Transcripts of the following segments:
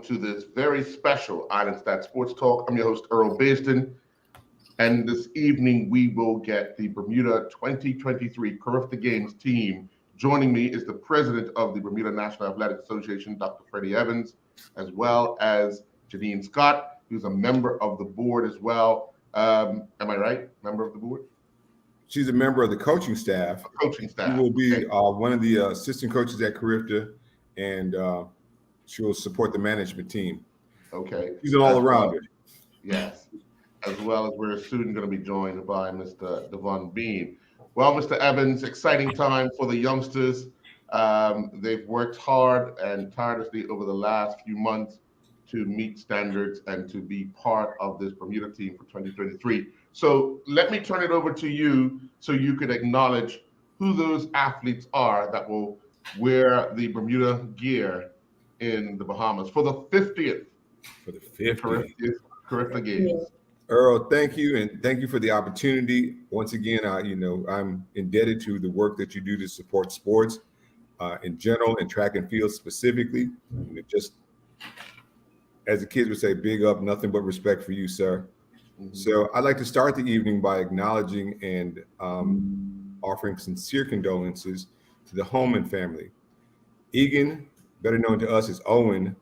to this very special Island Stat Sports Talk. I'm your host, Earl Basden. And this evening, we will get the Bermuda 2023 Carifta Games team. Joining me is the president of the Bermuda National Athletic Association, Dr. Freddie Evans, as well as Janine Scott, who's a member of the board as well. Am I right? Member of the board? She's a member of the coaching staff. Coaching staff. She will be one of the assistant coaches at Carifta, and she will support the management team. Okay. She's an all-arounder. Yes. As well as we're soon going to be joined by Mr. Devon Bean. Well, Mr. Evans, exciting time for the youngsters. They've worked hard and tirelessly over the last few months to meet standards and to be part of this Bermuda team for 2023. So let me turn it over to you so you could acknowledge who those athletes are that will wear the Bermuda gear in the Bahamas for the 50th. For the 50th. Carifta Games. Earl, thank you, and thank you for the opportunity. Once again, I'm indebted to the work that you do to support sports in general and track and field specifically. And just as the kids would say, big up, nothing but respect for you, sir. Mm-hmm. So I'd like to start the evening by acknowledging and offering sincere condolences to the Holman family. Egan, better known to us as Owen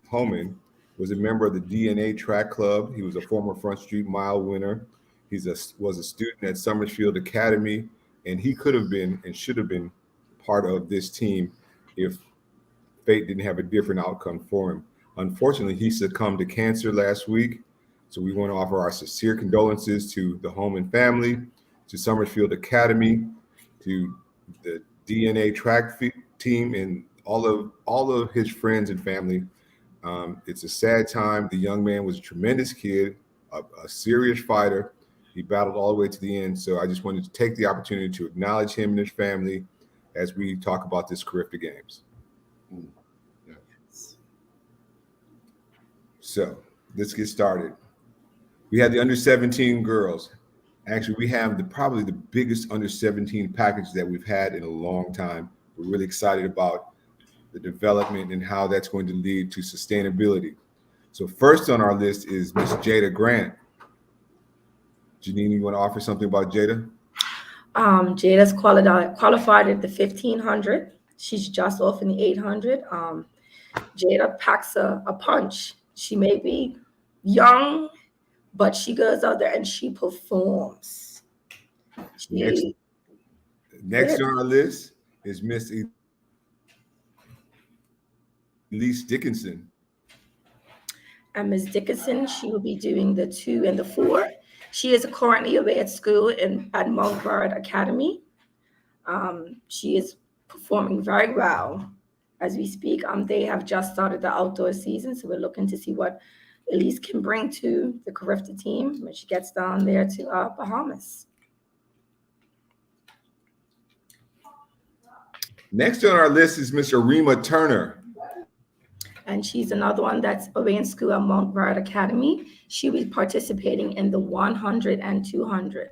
Holman, was a member of the DNA track club. He was a former Front Street Mile winner. He was a student at Summerfield Academy, and he could have been and should have been part of this team if fate didn't have a different outcome for him. Unfortunately, he succumbed to cancer last week, so we want to offer our sincere condolences to the Holman family, to Summerfield Academy, to the DNA track team, and all of his friends and family. It's a sad time. The young man was a tremendous kid, a serious fighter. He battled all the way to the end. So I just wanted to take the opportunity to acknowledge him and his family as we talk about this Carifta Games. Yeah. So let's get started. We had the under-17 girls. Actually, we have probably the biggest under-17 package that we've had in a long time. We're really excited about the development and how that's going to lead to sustainability. So first on our list is Miss Jada Grant. Janine, you want to offer something about Jada? Jada's qualified at the 1500. She's just off in the 800. Jada packs a punch. She may be young, but she goes out there and she performs. Next on our list is Miss Elise Dickinson. And Ms. Dickinson, she will be doing the 2 and the 4. She is currently away at school at Mount Vernon Academy. She is performing very well as we speak. They have just started the outdoor season, so we're looking to see what Elise can bring to the Carifta team when she gets down there to Bahamas. Next on our list is Miss Arima Turner. And she's another one that's away in school at Mount Vernon Academy. She'll be participating in the 100 and 200.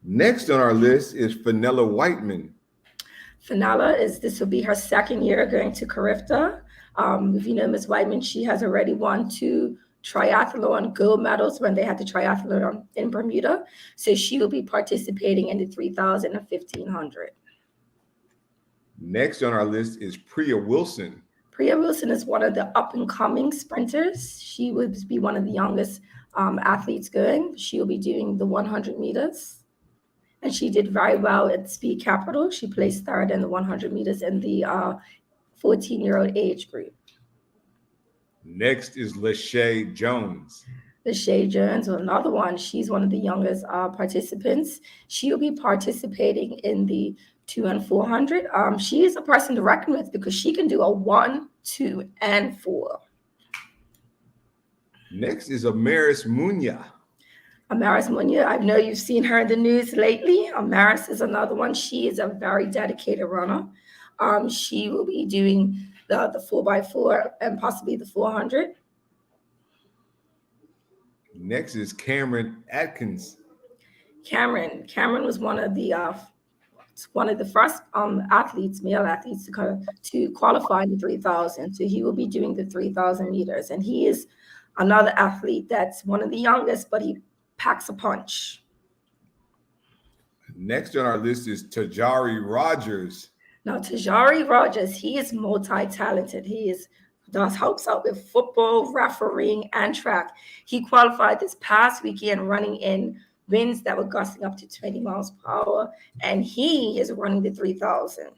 Next on our list is Fenella Whiteman. Fenella this will be her second year going to Carifta. If you know Ms. Whiteman, she has already won 2 triathlon gold medals when they had the triathlon in Bermuda. So she will be participating in the 3,000 and 1,500. Next on our list is Priya Wilson. Priya Wilson is one of the up-and-coming sprinters. She would be one of the youngest athletes going. She will be doing the 100 meters. And she did very well at Speed Capital. She placed 3rd in the 100 meters in the 14-year-old age group. Next is Lachey Jones. Lachey Jones, another one. She's one of the youngest participants. She will be participating in the 2 and 400. She is a person to reckon with because she can do a 1, 2, and 4. Next is Amaris Munya. Amaris Munya, I know you've seen her in the news lately. Amaris is another one. She is a very dedicated runner. She will be doing the 4x4 and possibly the 400. Next is Cameron Atkins. Cameron was one of the one of the first athletes, male athletes, to qualify in the 3,000. So he will be doing the 3,000 meters, and he is another athlete that's one of the youngest, but he packs a punch. Next on our list is Tajari Rogers. Now, Tajari Rogers, he is multi-talented. Does helps out with football, refereeing, and track. He qualified this past weekend running in winds that were gusting up to 20 miles per hour, and he is running the 3,000.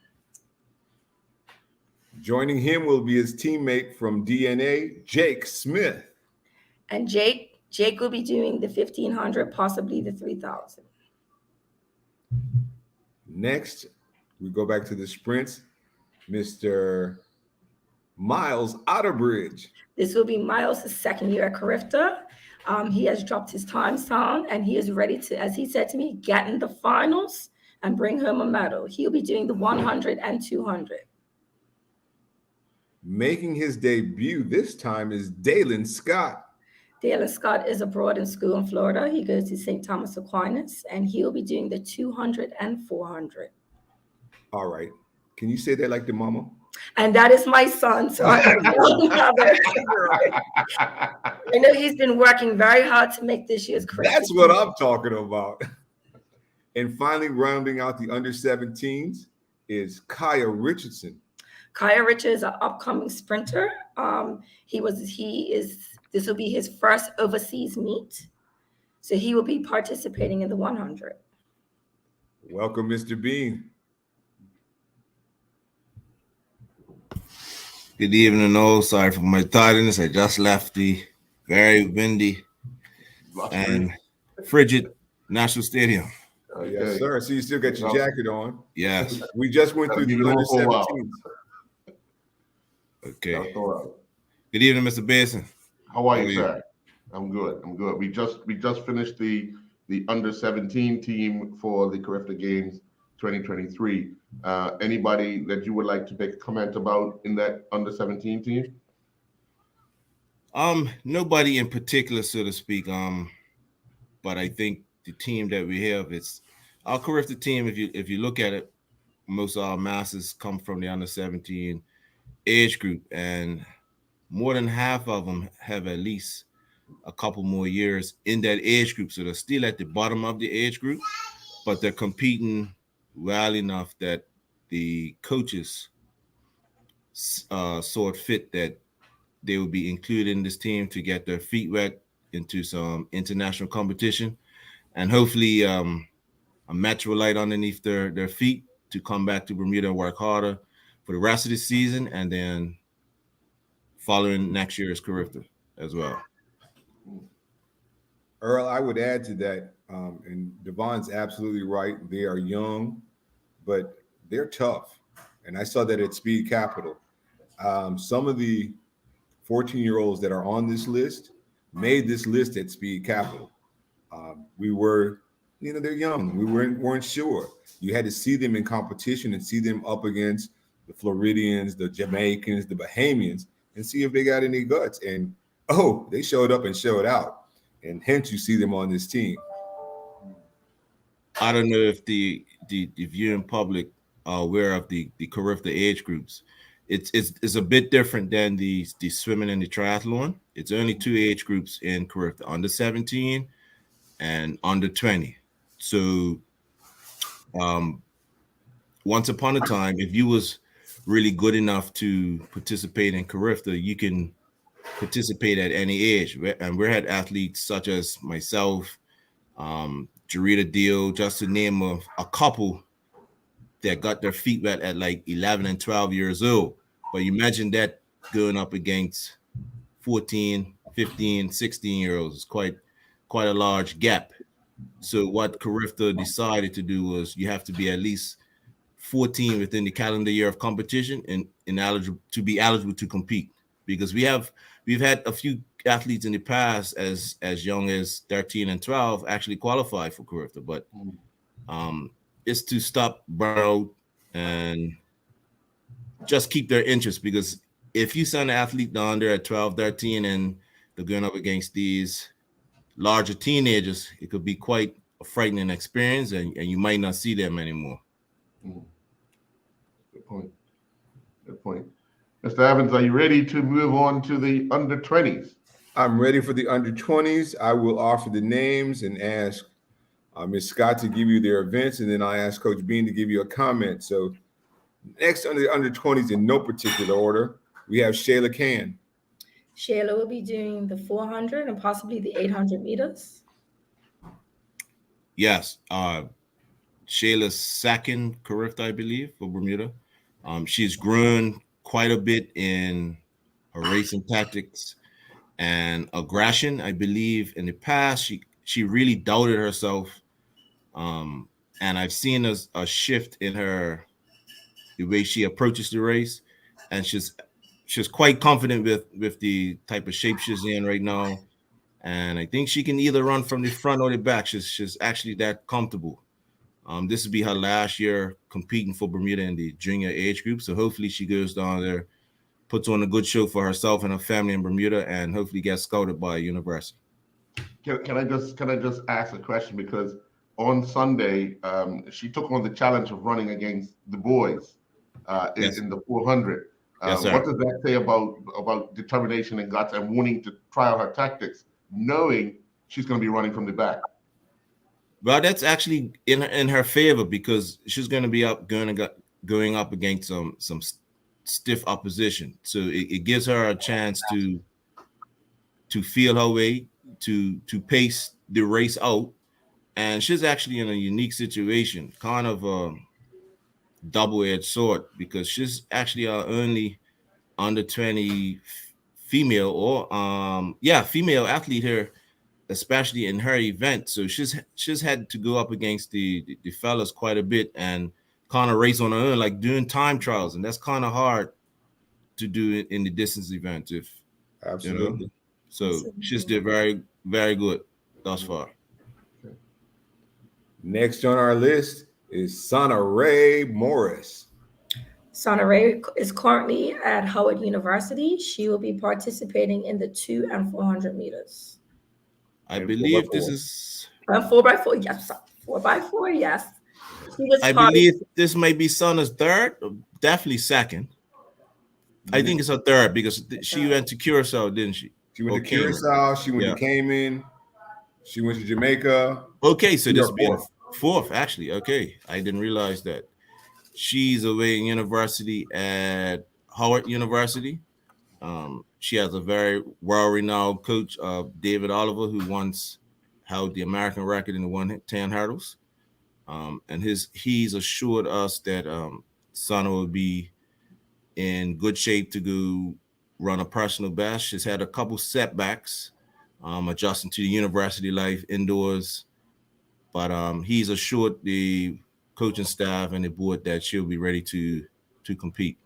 Joining him will be his teammate from DNA, Jake Smith. And Jake will be doing the 1,500, possibly the 3,000. Next, we go back to the sprints, Mr. Miles Otterbridge. This will be Miles' second year at Carifta. He has dropped his times down, and he is ready to, as he said to me, get in the finals and bring home a medal. He'll be doing the 100 and 200. Making his debut this time is Dalen Scott. Dalen Scott is abroad in school in Florida. He goes to St. Thomas Aquinas, and he'll be doing the 200 and 400. All right. Can you say that like the mama? And that is my son. So I know he's been working very hard to make this year's Carifta. That's what I'm talking about. And finally, rounding out the under 17s is Kaya Richardson. Kaya Richards is an upcoming sprinter. This will be his first overseas meet. So he will be participating in the 100. Welcome, Mr. Bean. Good evening, all. Sorry for my tardiness. I just left the very windy and frigid National Stadium. Yes, sir. So you still got your jacket on. Yes. We just went through the under 17s. Okay. Good evening, Mr. Basin. How are you, sir? I'm good. We just finished the under 17 team for the Carifta Games 2023. Anybody that you would like to make a comment about in that under 17 team? Nobody in particular, so to speak. But I think the team that we have, it's our Carifta team. If you look at it, most of our masses come from the under 17 age group, and more than half of them have at least a couple more years in that age group. So they're still at the bottom of the age group, but they're competing well enough that the coaches saw it fit that they would be included in this team to get their feet wet into some international competition, and hopefully a match will light underneath their feet to come back to Bermuda and work harder for the rest of the season, and then following next year's Carifta as well. Earl, I would add to that, and Devon's absolutely right. They are young, but they're tough. And I saw that at Speed Capital. Some of the 14-year-olds that are on this list made this list at Speed Capital. We were, they're young. We weren't sure. You had to see them in competition and see them up against the Floridians, the Jamaicans, the Bahamians, and see if they got any guts. And, they showed up and showed out. And hence you see them on this team. I don't know if the viewing public are aware of the Carifta age groups. It's a bit different than the swimming and the triathlon. It's only two age groups in Carifta, under 17 and under 20. So once upon a time, if you was really good enough to participate in Carifta, you can participate at any age. And we had athletes such as myself, Jarita Deal, just to name a couple that got their feet wet at like 11 and 12 years old. But you imagine that going up against 14, 15, 16-year-olds is quite a large gap. So what Carifta decided to do was you have to be at least 14 within the calendar year of competition and eligible to compete, because we've had a few athletes in the past as young as 13 and 12 actually qualify for Carifta, but it's to stop burnout and just keep their interest, because if you send an athlete down there at 12, 13 and they're going up against these larger teenagers, it could be quite a frightening experience, and you might not see them anymore. Mm, good point. Good point. Mr. Evans, are you ready to move on to the under 20s? I'm ready for the under 20s. I will offer the names and ask Ms. Scott to give you their events, and then I'll ask Coach Bean to give you a comment. So next on the under 20s in no particular order, we have Shayla Can. Shayla will be doing the 400 and possibly the 800 meters. Yes. Shayla's second Carifta, I believe, for Bermuda. She's grown quite a bit in her racing tactics and aggression. I believe in the past she really doubted herself, and I've seen a shift in her, the way she approaches the race, and she's quite confident with the type of shape she's in right now. And I think she can either run from the front or the back. She's actually that comfortable. This will be her last year competing for Bermuda in the junior age group. So hopefully she goes down there, puts on a good show for herself and her family in Bermuda, and hopefully gets scouted by a university. Can I just ask a question? Because on Sunday, she took on the challenge of running against the boys Yes. in the 400. Yes, sir. What does that say about determination and guts and wanting to try out her tactics, knowing she's going to be running from the back? Well, that's actually in her favor, because she's going to be going up against some stiff opposition. So it gives her a chance to feel her way, to pace the race out. And she's actually in a unique situation, kind of a double-edged sword, because she's actually our only under 20 female or female athlete here, especially in her event. So she's had to go up against the fellas quite a bit and kind of race on her own, like doing time trials, and that's kind of hard to do in the distance event. If Absolutely. So she's did very, very good thus far. Next on our list is Sana Ray Morris. Sana Ray is currently at Howard University. She will be participating in the 2 and 400 meters. I And believe 4x4. this is. 4x4, yes. 4x4, yes. I believe this may be Sana's third, definitely second. I think it's her third, because she went to Curacao, didn't she? She went to Curacao. She went to Cayman. She went to Jamaica. Okay, so this be fourth. Fourth, actually. Okay, I didn't realize that. She's away in university at Howard University. She has a very well-renowned coach, David Oliver, who once held the American record in the 110 hurdles. And he's assured us that Sana will be in good shape to go run a personal best. She's had a couple setbacks adjusting to the university life indoors, but he's assured the coaching staff and the board that she'll be ready to compete.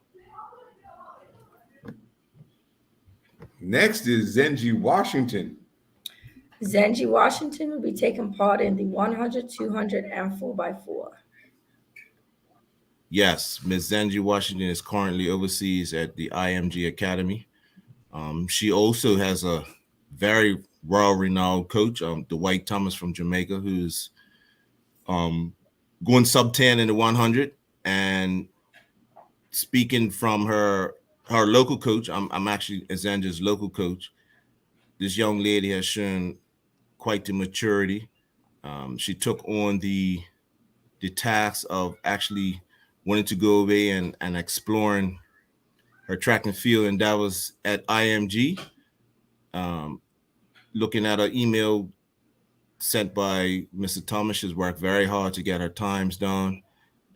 Next is Zenji Washington. Zenji Washington will be taking part in the 100, 200, and 4x4. Yes, Ms. Zenji Washington is currently overseas at the IMG Academy. She also has a very well-renowned coach, Dwight Thomas from Jamaica, who's going sub-10 in the 100. And speaking from her local coach, I'm actually Zenji's local coach. This young lady has shown quite the maturity. She took on the task of actually wanting to go away and exploring her track and field, and that was at IMG. Looking at her email sent by Mr. Thomas, she's worked very hard to get her times down,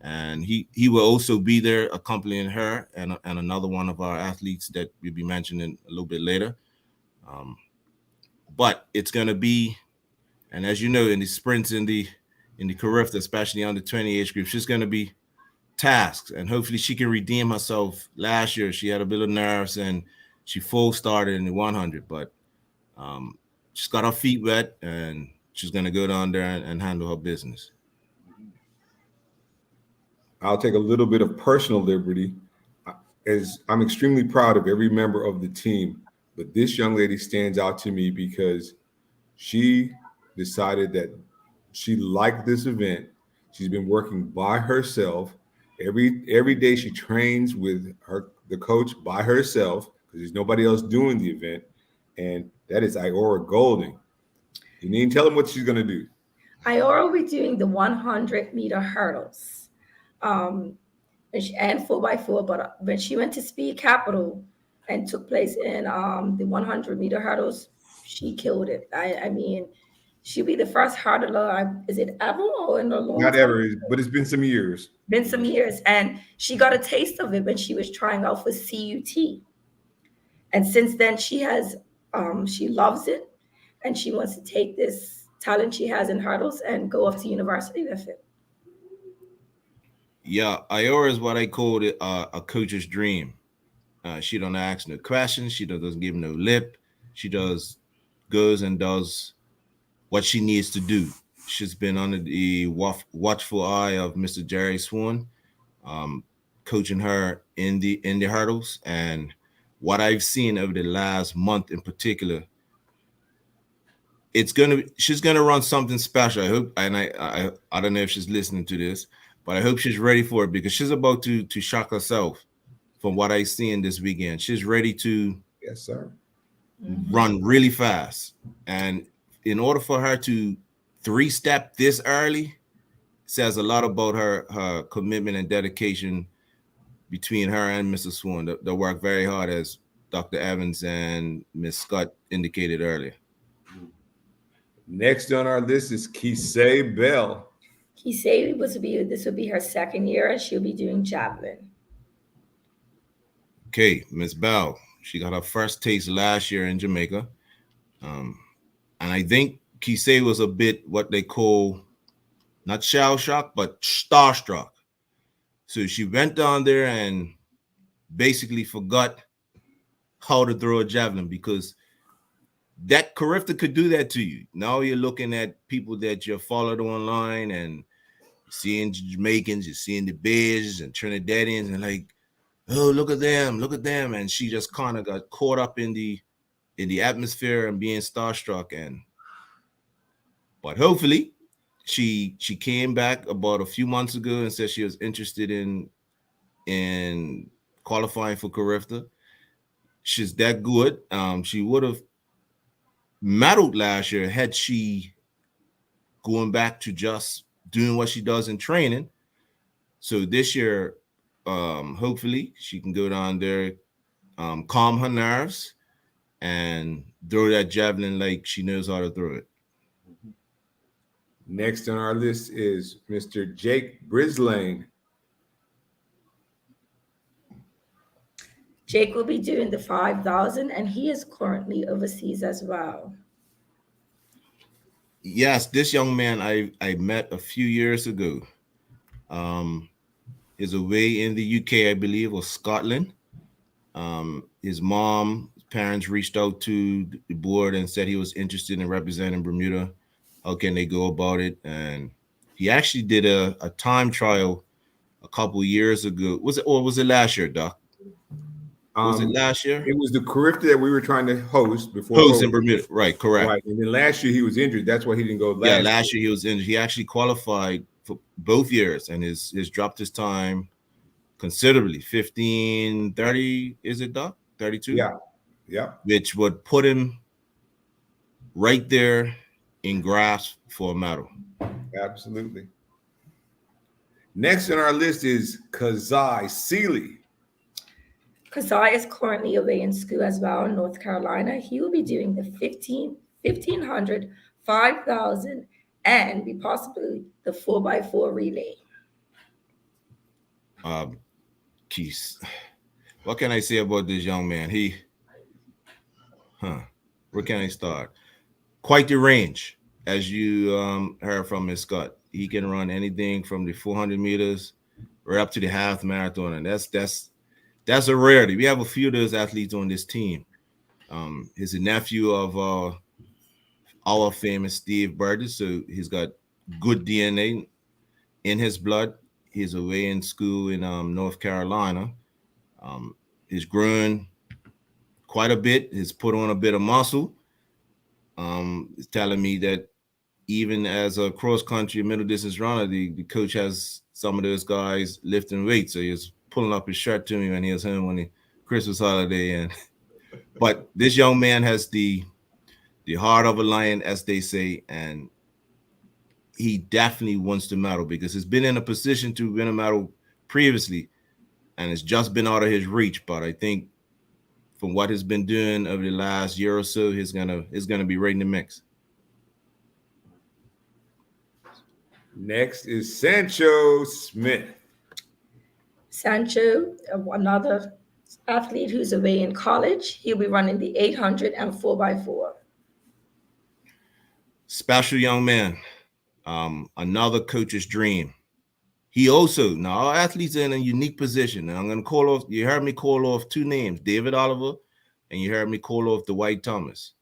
and he will also be there accompanying her and another one of our athletes that we'll be mentioning a little bit later. But it's going to be, and as you know, in the sprints in the Carifta, especially under 20 age group, she's going to be tasks, and hopefully she can redeem herself. Last year she had a bit of nerves and she full started in the 100, but she's got her feet wet and she's going to go down there and handle her business. I'll take a little bit of personal liberty, as I'm extremely proud of every member of the team, but this young lady stands out to me because she decided that she liked this event. She's been working by herself. Every day she trains with the coach by herself because there's nobody else doing the event, and that is Iora Golding. You need to tell them what she's going to do. Iora will be doing the 100-meter hurdles, and 4x4. But when she went to Speed Capital and took place in the 100-meter hurdles, she killed it. I mean, she'll be the first hurdler. Is it ever or in a long Not time? ever, but it's been some years. Been some years, and she got a taste of it when she was trying out for CUT. And since then, she loves it, and she wants to take this talent she has in hurdles and go off to university with it. Yeah, Iora is what I call it a coach's dream. She don't ask no questions. She doesn't give no lip. She goes and does what she needs to do. She's been under the watchful eye of Mr. Jerry Swan, coaching her in the hurdles. And what I've seen over the last month in particular, she's gonna run something special. I hope, and I don't know if she's listening to this, but I hope she's ready for it because she's about to shock herself from what I seen this weekend. She's ready to Yes, sir. run really fast. And in order for her to 3-step this early says a lot about her commitment and dedication between her and Mr. Swan. They work very hard, as Dr. Evans and Ms. Scott indicated earlier. Next on our list is Kisei Bell. Kisei this will be her second year, and she'll be doing javelin. Okay, Miss Bell, she got her first taste last year in Jamaica. And I think Kisei was a bit what they call not shell shock, but starstruck. So she went down there and basically forgot how to throw a javelin because that Carifta could do that to you. Now you're looking at people that you followed online and seeing Jamaicans, you're seeing the Bears and Trinidadians, and like, oh, look at them. And she just kind of got caught up in the atmosphere and being starstruck. But hopefully she came back about a few months ago and said she was interested in qualifying for Carifta. She's that good. She would have medaled last year had she going back to just doing what she does in training. So this year, hopefully she can go down there, calm her nerves, and throw that javelin like she knows how to throw it. Next on our list is Mr. Jake Brislane. Jake will be doing the 5,000, and he is currently overseas as well. Yes, this young man I met a few years ago. Is away in the UK, I believe, or Scotland. His parents reached out to the board and said he was interested in representing Bermuda. How can they go about it? And he actually did a time trial a couple years ago. Was it last year, Doc? Was it last year? It was the Carifta that we were trying to host before. Host in Bermuda, right? Correct. Right, and then last year he was injured. That's why he didn't go. Last year he was injured. He actually qualified for both years and has dropped his time considerably. 15:30, is it, Doc? 32? Yeah. Which would put him right there in grasp for a medal. Absolutely. Next on our list is Kazai Seeley. Kazai is currently away in school as well in North Carolina. He will be doing the 1,500, 5,000, and possibly the 4x4 relay. Keith, what can I say about this young man? Where can I start? Quite the range, as you heard from Ms. Scott. He can run anything from the 400 meters right up to the half marathon, and that's a rarity. We have a few of those athletes on this team. He's a nephew of our famous Steve Burgess, so he's got good DNA in his blood. He's away in school in North Carolina. He's grown quite a bit. He's put on a bit of muscle. He's telling me that even as a cross country middle distance runner, the coach has some of those guys lifting weights. So he was pulling up his shirt to me when he was home on the Christmas holiday. But this young man has the heart of a lion, as they say, and he definitely wants the medal because he's been in a position to win a medal previously, and it's just been out of his reach. But I think from what he's been doing over the last year or so, he's gonna be right in the mix. Next is Sancho Smith. Sancho, another athlete who's away in college. He'll be running the 800 and 4x4. Special young man. Another coach's dream. He also, now our athletes are in a unique position. And I'm going to call off, you heard me call off two names, David Oliver, and you heard me call off Dwight Thomas.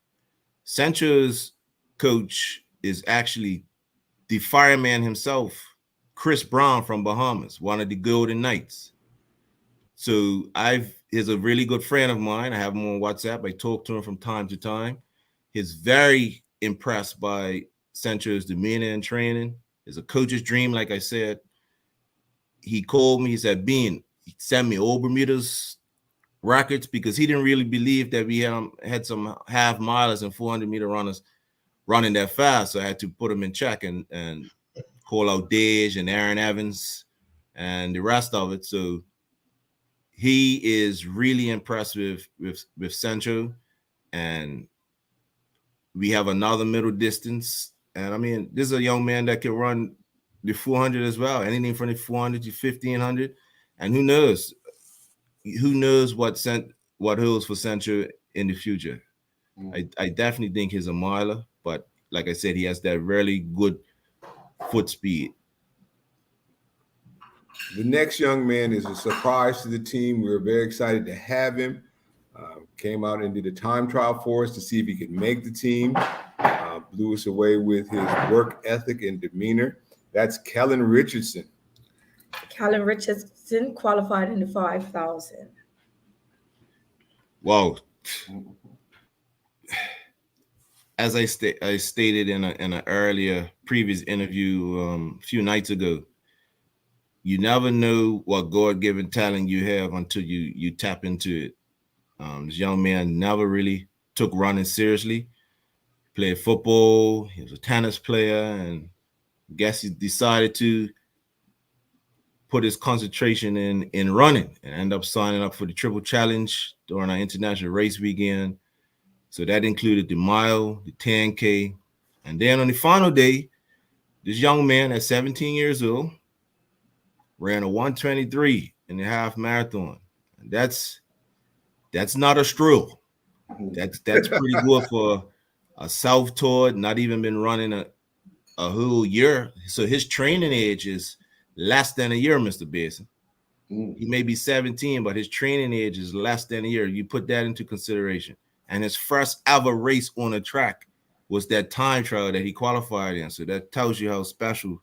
Sancho's coach is actually the fireman himself, Chris Brown from Bahamas, one of the Golden Knights. So he's a really good friend of mine. I have him on WhatsApp. I talk to him from time to time. He's very impressed by Sancho's demeanor and training. It's a coach's dream, like I said. He called me, he said, Bean, he sent me old Bermuda's records because he didn't really believe that we had some half milers and 400-meter runners running that fast. So I had to put him in check and call out Dej and Aaron Evans and the rest of it. So he is really impressed with Sancho, and we have another middle distance. And I mean, this is a young man that can run the 400 as well, anything from the 400 to 1500. And who knows what holds for Sancho in the future. I definitely think he's a miler, but like I said, he has that really good foot speed. The next young man is a surprise to the team. We're very excited to have him. Came out and did a time trial for us to see if he could make the team. Blew us away with his work ethic and demeanor. That's Kellen Richardson. Kellen Richardson qualified in the 5,000. Wow. As I stated in an earlier previous interview a few nights ago, you never know what God-given talent you have until you tap into it. This young man never really took running seriously. Played football. He was a tennis player, and I guess he decided to put his concentration in running and end up signing up for the Triple Challenge during our international race weekend. So that included the mile, the 10K, and then on the final day, this young man at 17 years old ran a 1:23 in the half marathon. And that's not a stroll. That's pretty good for a self-taught, not even been running a whole year. So his training age is less than a year, Mr. Basin. He may be 17, but his training age is less than a year. You put that into consideration. And his first ever race on a track was that time trial that he qualified in. So that tells you how special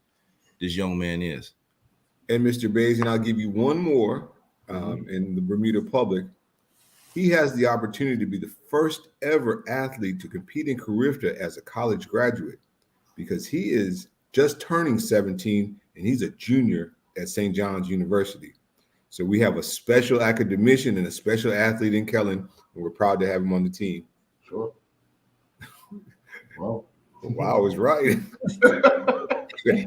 this young man is. And Mr. Basin, I'll give you one more in the Bermuda public. He has the opportunity to be the first ever athlete to compete in Carifta as a college graduate because he is just turning 17 and he's a junior at St. John's University. So we have a special academician and a special athlete in Kellen, and we're proud to have him on the team. Sure. Wow. Wow is right.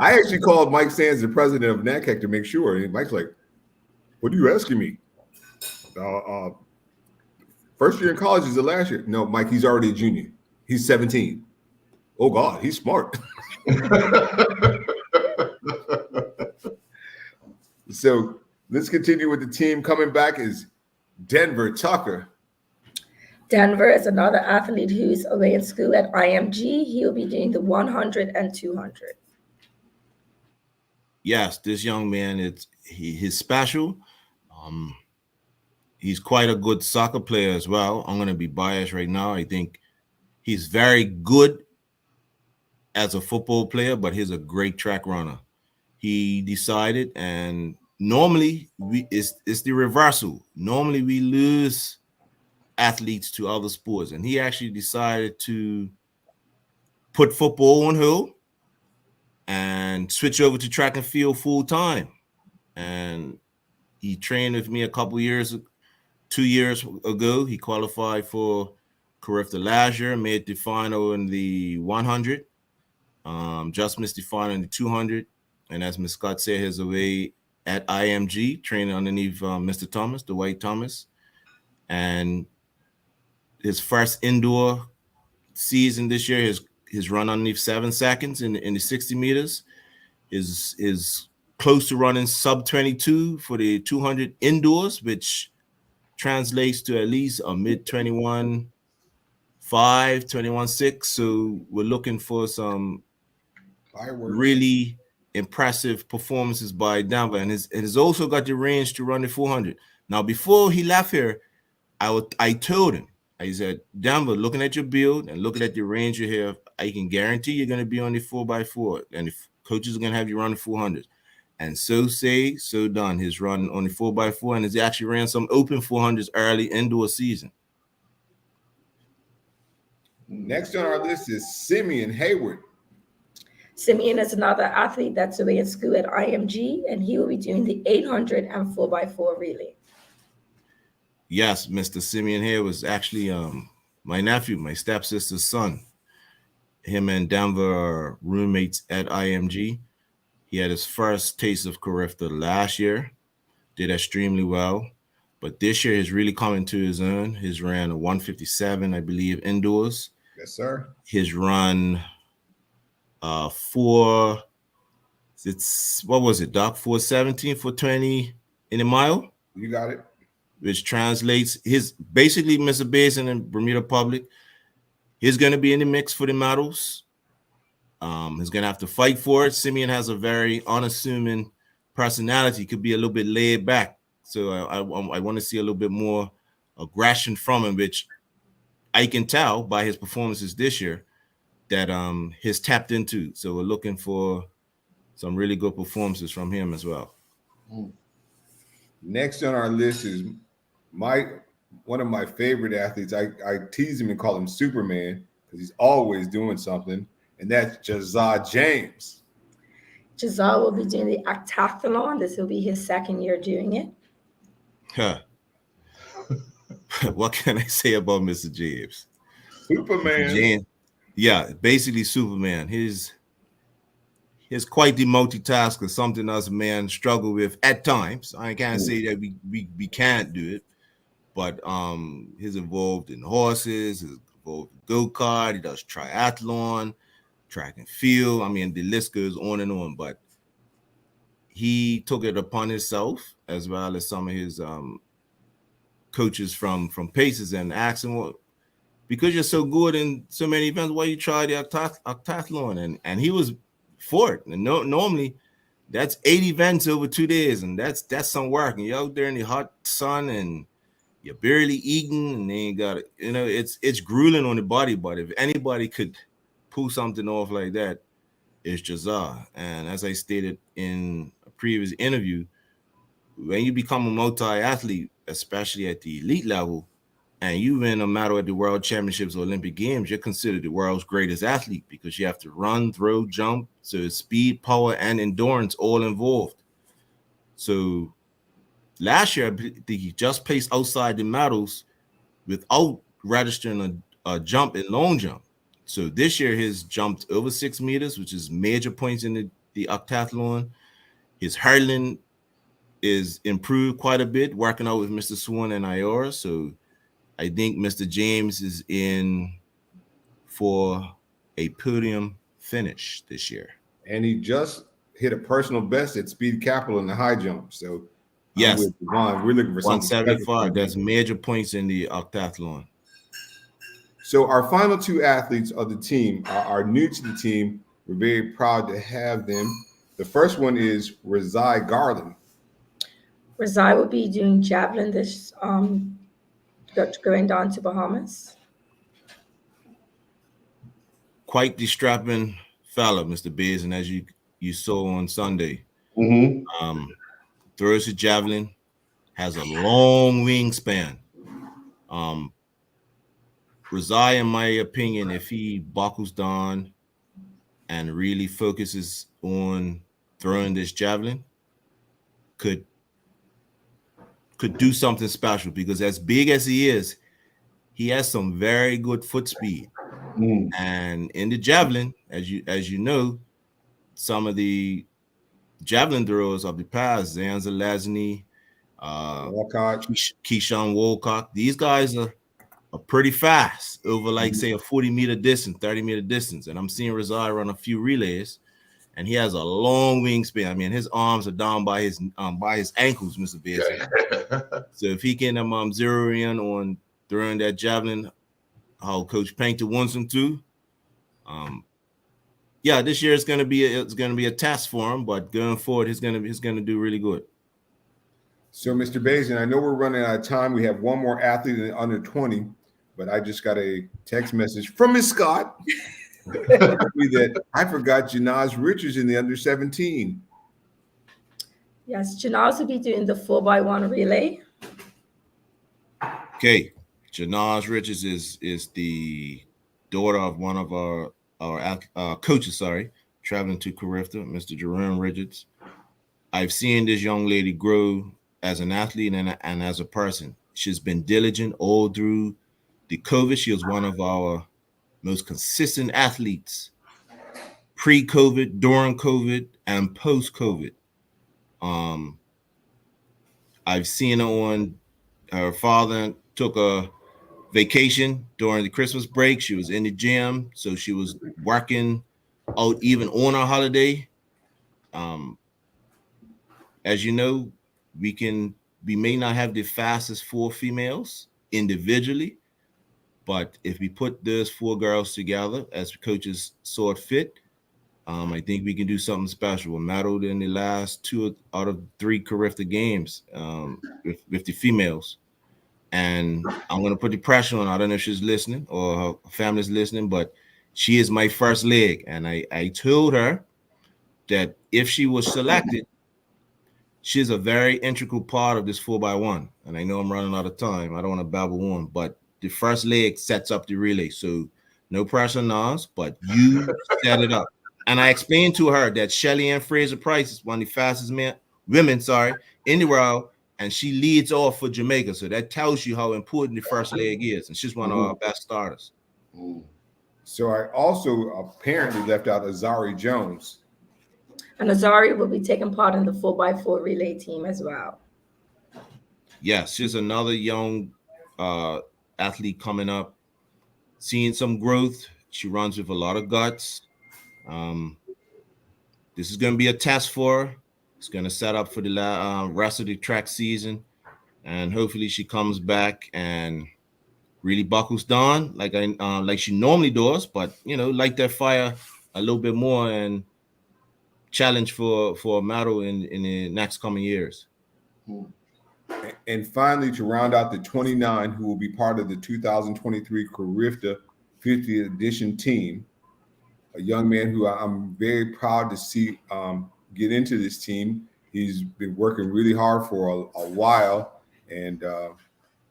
I actually called Mike Sands, the president of NACAC, to make sure. And Mike's like, what are you asking me? First year in college is the last year. No, Mike, he's already a junior. He's 17. Oh, God, he's smart. So let's continue with the team. Coming back is Denver Tucker. Denver is another athlete who's away in school at IMG. He'll be doing the 100 and 200. Yes, this young man, he's special. He's quite a good soccer player as well. I'm going to be biased right now. I think he's very good as a football player, but he's a great track runner. He decided, and normally it's the reversal. Normally we lose athletes to other sports, and he actually decided to put football on hold and switch over to track and field full time. And he trained with me a couple years, 2 years ago. He qualified for Carifta last year, made the final in the 100. Just missed the final in the 200. And as Ms. Scott said, he's away at IMG, training underneath Mr. Thomas, Dwight Thomas. And his first indoor season this year, his run underneath 7 seconds in the 60 meters is close to running sub 22 for the 200 indoors, which translates to at least a mid 21.5, 21.6. So we're looking for some Fireworks. really impressive performances by Denver, and has also got the range to run the 400. Now, before he left here, I told him, I said, Denver, looking at your build and looking at the range you have, I can guarantee you're going to be on the 4x4, and the coaches are going to have you run the 400. And so say, so done. His run on the 4x4, and has actually ran some open 400s early indoor season. Next on our list is Simeon Hayward. Simeon is another athlete that's away at school at IMG, and he will be doing the 800 and 4x4 relay. Yes, Mr. Simeon here was actually my nephew, my stepsister's son. Him and Denver are roommates at IMG. He had his first taste of Carifta last year, did extremely well. But this year he's really coming to his own. He's ran a 157, I believe, indoors. Yes, sir. His run what was it, Doc? 417, 420 in a mile? You got it. Which translates basically Mr. Basin and Bermuda Public. He's going to be in the mix for the medals. He's going to have to fight for it. Simeon has a very unassuming personality, could be a little bit laid back. So I want to see a little bit more aggression from him, which I can tell by his performances this year that he's tapped into. So we're looking for some really good performances from him as well. Next on our list is one of my favorite athletes. I tease him and call him Superman because he's always doing something, and that's Jazza James. Jazza will be doing the octathlon. This will be his second year doing it. Huh. What can I say about Mr. James? Superman. James, yeah, basically Superman. He's quite the multitasker, something us men struggle with at times. I can't say that we can't do it, but he's involved in horses, he's involved in go-kart, he does triathlon, track and field. I mean, the list goes on and on, but he took it upon himself, as well as some of his coaches from Paces, and asked him, well, because you're so good in so many events, why you try the octathlon? And he was for it. And normally that's 8 events over 2 days, and that's some work. And you're out there in the hot sun and you're barely eating, and then you got it. You know, it's grueling on the body. But if anybody could pull something off like that, it's Jazza. And as I stated in a previous interview, when you become a multi-athlete, especially at the elite level, and you win a medal at the World Championships or Olympic Games, you're considered the world's greatest athlete because you have to run, throw, jump. So it's speed, power, and endurance all involved. So last year, he just placed outside the medals without registering a jump and long jump. So this year, he's jumped over 6 meters, which is major points in the octathlon. His hurdling is improved quite a bit, working out with Mr. Swan and Iora. So I think Mr. James is in for a podium finish this year. And he just hit a personal best at speed capital in the high jump. So yes, we're looking for something 175. That's major points in the octathlon. So our final 2 athletes of the team are new to the team. We're very proud to have them. The first one is Razai Garland. Razai will be doing javelin this going down to Bahamas. Quite the strapping fella, Mr. Biz, and as you saw on Sunday, throws a javelin, has a long wingspan. Razai, in my opinion, if he buckles down and really focuses on throwing this javelin could do something special, because as big as he is, he has some very good foot speed. And in the javelin, as you know, some of the javelin throwers of the past, Zanza Lesney, Walcott. Keyshawn Wolcott, these guys are pretty fast over, like, say, a 40-meter distance, 30-meter distance. And I'm seeing Razai run a few relays, and he has a long wingspan. I mean, his arms are down by his ankles, Mr. Beasley. So if he can zero in on throwing that javelin how Coach Painter wants him to, yeah, this year it's gonna be a test for him, but going forward, he's gonna do really good. So, Mr. Basin, I know we're running out of time. We have one more athlete in under 20, but I just got a text message from Miss Scott that I forgot Janaz Richards in the under 17. Yes, Janaz will be doing the 4x1 relay. Okay, Janaz Richards is the daughter of one of our coaches, traveling to Carifta, Mr. Jerome Richards. I've seen this young lady grow as an athlete and as a person. She's been diligent all through the COVID. She was one of our most consistent athletes pre-COVID, during COVID, and post-COVID. I've seen her on her father took a vacation during the Christmas break. She was in the gym, so she was working out even on her holiday. As you know, we may not have the fastest 4 females individually, but if we put those 4 girls together as coaches saw it fit, I think we can do something special. We medaled in the last 2 out of 3 Carifta games with the females. And I'm going to put the pressure on. I don't know if she's listening or her family's listening, but she is my first leg. And I told her that if she was selected, she's a very integral part of this 4x1. And I know I'm running out of time. I don't want to babble on, but the first leg sets up the relay. So no pressure, Nas, but you set it up. And I explained to her that Shelly Ann Fraser Price is one of the fastest women in the world, and she leads off for Jamaica. So that tells you how important the first leg is. And she's one of our best starters. So I also apparently left out Azari Jones. And Azari will be taking part in the 4x4 relay team as well. Yes, she's another young athlete coming up, seeing some growth. She runs with a lot of guts. This is going to be a test for her. It's going to set up for the rest of the track season, and hopefully she comes back and really buckles down like she normally does, but light that fire a little bit more and challenge for a medal in the next coming years. And finally, to round out the 29 who will be part of the 2023 Carifta 50th edition team, a young man who I'm very proud to see get into this team. He's been working really hard for a while, and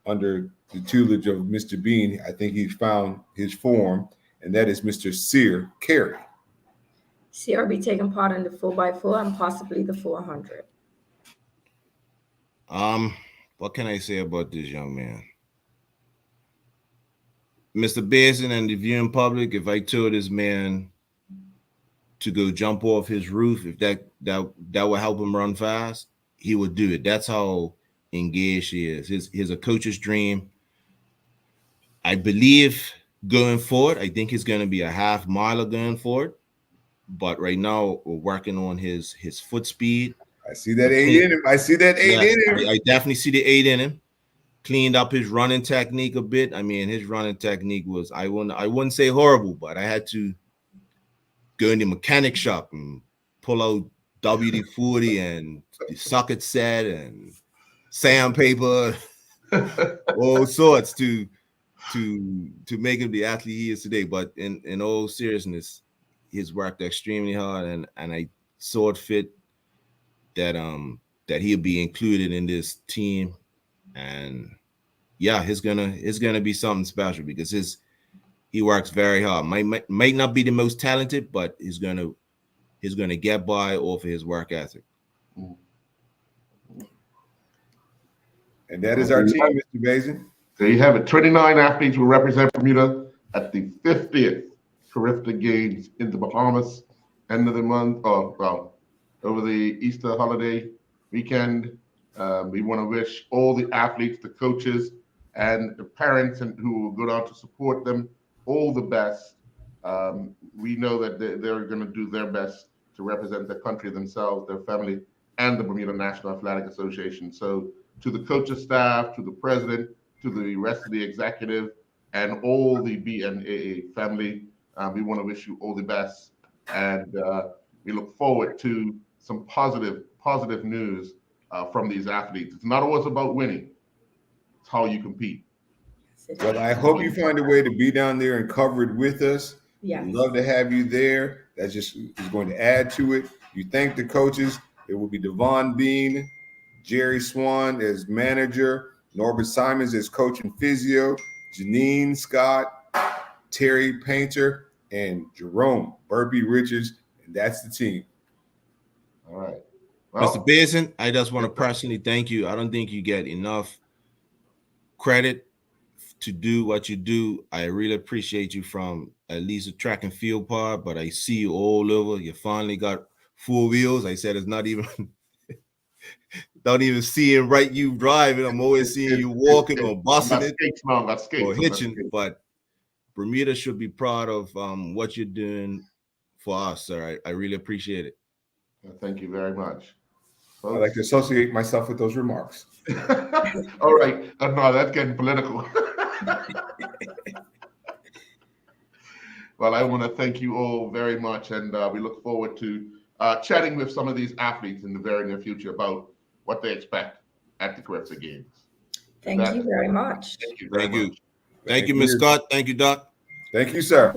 under the tutelage of Mr. Bean, I think he's found his form, and that is Mr. Sear Carey. Sear will be taking part in the 4x4 and possibly the 400. What can I say about this young man? Mr. Basin and the viewing public, if I told this man to go jump off his roof, if that would help him run fast, he would do it. That's how engaged he is. He's a coach's dream. I believe going forward, I think he's going to be a half miler going forward. But right now, we're working on his foot speed. I see that 8 in him. I definitely see the 8 in him. Cleaned up his running technique a bit. I mean, his running technique was, I wouldn't say horrible, but I had to go in the mechanic shop and pull out WD-40 and the socket set and sandpaper, all sorts to make him the athlete he is today. But in all seriousness, he's worked extremely hard, and I saw it fit that he'll be included in this team. And yeah, it's gonna be something special, because He works very hard. Might not be the most talented, but he's gonna get by off of his work ethic. And that is our team, Mr. Bazin. There you have it. 29 athletes will represent Bermuda at the 50th Carifta Games in the Bahamas, end of the month, over the Easter holiday weekend. We want to wish all the athletes, the coaches, and the parents who will go down to support them all the best. We know that they're going to do their best to represent their country, themselves, their family, and the Bermuda National Athletic Association. So to the coaching staff, to the president, to the rest of the executive, and all the BNAA family, we want to wish you all the best. And we look forward to some positive news from these athletes. It's not always about winning. It's how you compete. Well, I hope you find a way to be down there and cover it with us. Yes. We'd love to have you there. That just is going to add to it. You thank the coaches. It will be Devon Bean, Jerry Swan as manager, Norbert Simons as coach and physio, Janine Scott, Terry Painter, and Jerome Burpee Richards. And that's the team. All right. Well, Mr. Pearson, I just want to personally thank you. I don't think you get enough credit to do what you do. I really appreciate you from at least the track and field part, but I see you all over. You finally got 4 wheels. I said it's not even don't even seeing right you driving. I'm always seeing you walking or bussing it or hitching. But Bermuda should be proud of what you're doing for us, sir. I really appreciate it. Thank you very much. Folks. I like to associate myself with those remarks. All right. No, that's getting political. Well, I want to thank you all very much, and we look forward to chatting with some of these athletes in the very near future about what they expect at the Carifta Games. Thank you very much. Thank you. Thank you, Ms. Scott. Thank you, Doc. Thank you, sir.